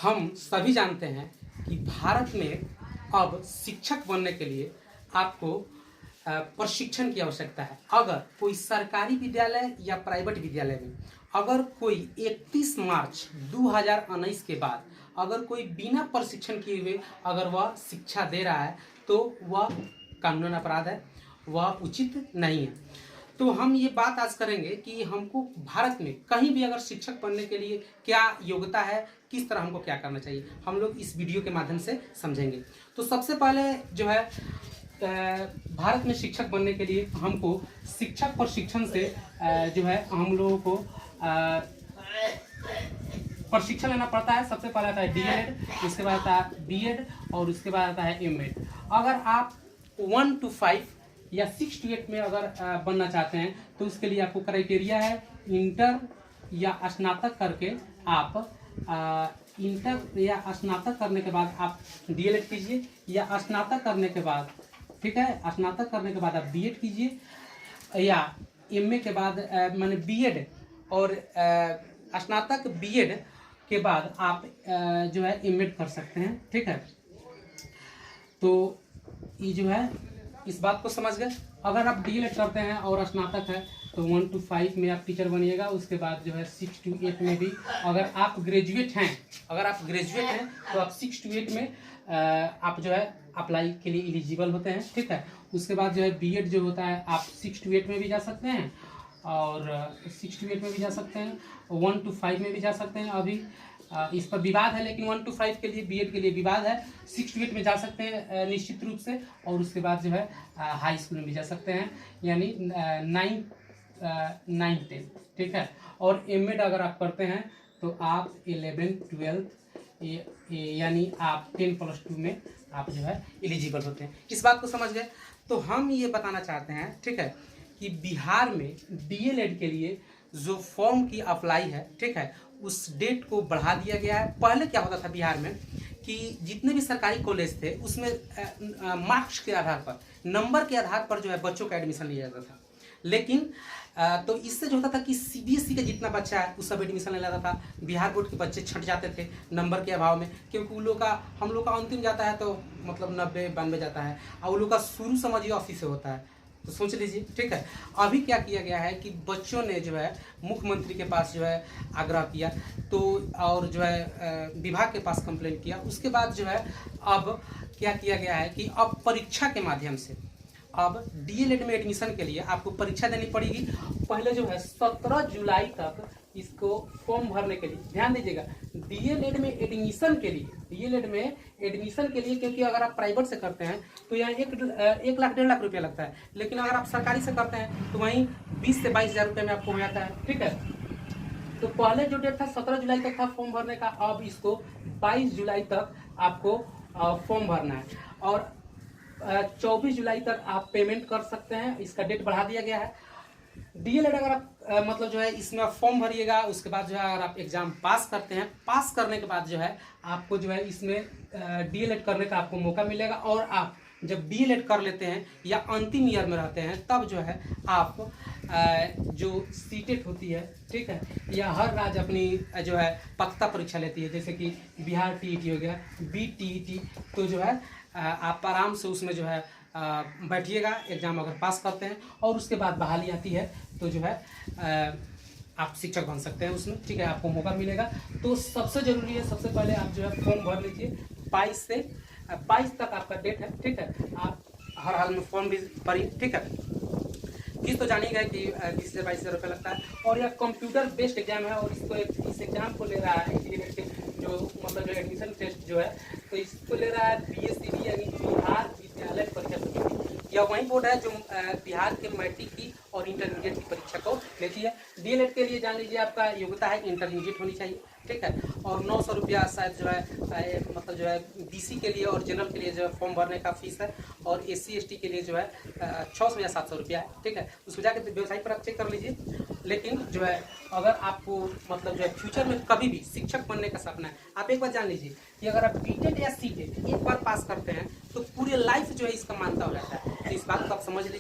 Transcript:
हम सभी जानते हैं कि भारत में अब शिक्षक बनने के लिए आपको प्रशिक्षण की आवश्यकता है। अगर कोई सरकारी विद्यालय या प्राइवेट विद्यालय में अगर कोई 31 मार्च 2019 के बाद अगर कोई बिना प्रशिक्षण किए हुए अगर वह शिक्षा दे रहा है तो वह कानूनन अपराध है, वह उचित नहीं है। तो हम ये बात आज करेंगे कि हमको भारत में कहीं भी अगर शिक्षक बनने के लिए क्या योग्यता है, किस तरह हमको क्या करना चाहिए, हम लोग इस वीडियो के माध्यम से समझेंगे। तो सबसे पहले जो है भारत में शिक्षक बनने के लिए हमको शिक्षक प्रशिक्षण से जो है हम लोगों को प्रशिक्षण लेना पड़ता है। सबसे पहले आता है डीएलएड, उसके बाद आता है बीएड और उसके बाद आता है एमएड। अगर आप 1 to 5 या 6 to 8 में अगर बनना चाहते हैं तो उसके लिए आपको क्राइटेरिया है इंटर या स्नातक करके आप इंटर या स्नातक करने के बाद आप डीएलएड कीजिए, या स्नातक करने के बाद, ठीक है, स्नातक करने के बाद आप बीएड कीजिए, या एमए के बाद माने बीएड और स्नातक बीएड के बाद आप जो है एमएड कर सकते हैं। ठीक है, तो ये जो है इस बात को समझ गए। अगर आप डीएलएड करते हैं और स्नातक है तो 1 to 5 में आप टीचर बनिएगा। उसके बाद जो है 6 to 8 में भी अगर आप ग्रेजुएट हैं, तो आप 6 to 8 में आप जो है अप्लाई के लिए एलिजिबल होते हैं। ठीक है, उसके बाद जो है बीएड जो होता है आप 6 to 8 में भी जा सकते हैं और 6 to 8 में भी जा सकते हैं, 1 to 5 में भी जा सकते हैं। अभी इस पर विवाद है, लेकिन 1 to 5 के लिए बीएड के लिए विवाद है। 6 to 8 में जा सकते हैं निश्चित रूप से, और उसके बाद जो है हाई स्कूल में भी जा सकते हैं, यानी 9 10। ठीक है, और एमएड अगर आप करते हैं तो आप 11 12 यानी आप 10+2 में आप जो है एलिजिबल होते हैं। इस बात को समझ गए। तो हम ये बताना चाहते हैं, ठीक है, कि बिहार में डीएलएड के लिए जो फॉर्म की अप्लाई है, ठीक है, उस डेट को बढ़ा दिया गया है। पहले क्या होता था बिहार में कि जितने भी सरकारी कॉलेज थे उसमें मार्क्स के आधार पर, नंबर के आधार पर जो है बच्चों का एडमिशन लिया जाता था। लेकिन तो इससे जो होता था कि सीबीएसई का जितना बच्चा है उस सब एडमिशन ले लेता था। बिहार बोर्ड के बच्चे छट जाते थे नंबर के अभाव में, क्योंकि हम लोग का अंतिम जाता है तो मतलब 90 92 जाता है, और उन लोग का शुरू समझिए 80 से होता है। तो सोच लीजिए। ठीक है, अभी क्या किया गया है कि बच्चों ने जो है मुख्यमंत्री के पास जो है आग्रह किया, तो और जो है विभाग के पास कंप्लेन किया। उसके बाद जो है अब क्या किया गया है कि अब परीक्षा के माध्यम से अब डीएलएड में एडमिशन के लिए आपको परीक्षा देनी पड़ेगी। पहले जो है 17 जुलाई तक इसको फॉर्म भरने के लिए, ध्यान दीजिएगा, डीएलएड में एडमिशन के लिए, क्योंकि अगर आप प्राइवेट से करते हैं तो यहाँ 1 लाख 1.5 लाख रुपया लगता है, लेकिन अगर आप सरकारी से करते हैं तो वहीं 20 से 22 हज़ार रुपये में आपको हो जाता है। ठीक है, तो पहले जो डेट था 17 जुलाई तक था फॉर्म भरने का, अब इसको 22 जुलाई तक आपको फॉर्म भरना है, और 24 जुलाई तक आप पेमेंट कर सकते हैं। इसका डेट बढ़ा दिया गया है। डीएलएड अगर आप मतलब जो है इसमें फॉर्म भरिएगा, उसके बाद जो है अगर आप एग्जाम पास करते हैं, पास करने के बाद जो है आपको जो है इसमें डीएलएड करने का आपको मौका मिलेगा। और आप जब डीएलएड कर लेते हैं या अंतिम ईयर में रहते हैं तब जो है आप जो सीटेट होती है, ठीक है, या हर राज्य अपनी जो है पात्रता परीक्षा लेती है, जैसे कि बिहार टीईटी हो गया, बीटीईटी, तो जो है आप आराम से उसमें जो है बैठिएगा, एग्जाम अगर पास करते हैं और उसके बाद बहाली आती है तो जो है आप शिक्षक बन सकते हैं उसमें। ठीक है, आपको मौका मिलेगा। तो सबसे ज़रूरी है, सबसे पहले आप जो है फॉर्म भर लीजिए। 22 तक आपका डेट है। ठीक है, आप हर हाल में फॉर्म भी भरिए। ठीक है, फीस तो जानिएगा कि 20 से 22 हज़ार रुपये लगता है, और यह कंप्यूटर बेस्ड एग्जाम है, और इस एग्जाम को ले रहा है जो मतलब जो एडमिशन टेस्ट जो है, तो इसको ले रहा है बीएससीबी यानी बिहार विद्यालय परीक्षा समिति। यह वही बोर्ड है जो बिहार के मैट्रिक की और इंटरमीडिएट की परीक्षा को लेती है। डीएलएड के लिए जान लीजिए आपका योग्यता है इंटरमीडिएट होनी चाहिए। ठीक है, और 900 रुपया शायद जो है मतलब जो है बीसी के लिए और जनरल के लिए जो है फॉर्म भरने का फीस है, और एससी एसटी के लिए जो है 600 या 700 रुपया है। ठीक है, उसको जाकर वेबसाइट पर आप चेक कर लीजिए। लेकिन जो है अगर आपको मतलब जो है फ्यूचर में कभी भी शिक्षक बनने का सपना है, आप एक बार जान लीजिए कि अगर आप बीटेट या सीटेट एक बार पास करते हैं तो पूरी लाइफ जो है इसका मानता हो जाता है। तो इस बात को आप समझ लीजिए।